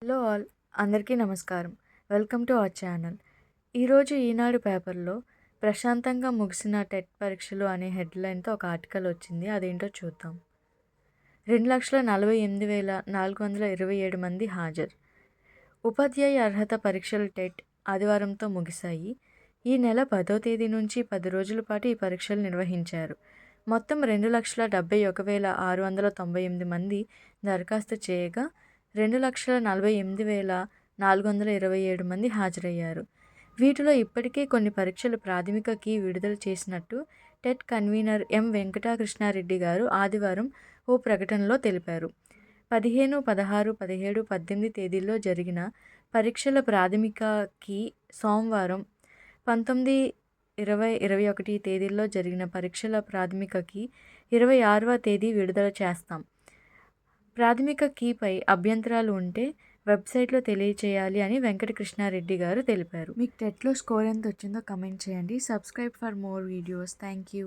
Hello all, అందరికీ నమస్కారం. Welcome to our channel. ఈరోజు ఈనాడు పేపర్లో ప్రశాంతంగా ముగిసిన టెట్ పరీక్షలు అనే హెడ్లైన్తో ఒక ఆర్టికల్ వచ్చింది. అదేంటో చూద్దాం. 2,48,427 మంది హాజరు. ఉపాధ్యాయ అర్హత పరీక్షలు టెట్ ఆదివారంతో ముగిశాయి. ఈ నెల 10వ తేదీ నుంచి 10 రోజుల పాటు ఈ పరీక్షలు నిర్వహించారు. మొత్తం 2,71,698 మంది దరఖాస్తు చేయగా 2,48,427 మంది హాజరయ్యారు. వీటిలో ఇప్పటికే కొన్ని పరీక్షలు ప్రాథమిక కీ విడుదల చేసినట్టు టెట్ కన్వీనర్ ఎం. వెంకటకృష్ణారెడ్డి గారు ఆదివారం ఓ ప్రకటనలో తెలిపారు. 15, 16, 17, 18 తేదీల్లో జరిగిన పరీక్షల ప్రాథమిక కీ సోమవారం, 19, 20, 21 తేదీల్లో జరిగిన పరీక్షల ప్రాథమిక కీ 26వ తేదీ విడుదల చేస్తాం. ప్రాథమిక కీపై అభ్యంతరాలు ఉంటే వెబ్సైట్లో తెలియచేయాలి అని వెంకటకృష్ణారెడ్డి గారు తెలిపారు. మీకు టెట్లో స్కోర్ ఎంత వచ్చిందో కమెంట్ చేయండి. Subscribe for more videos. Thank you.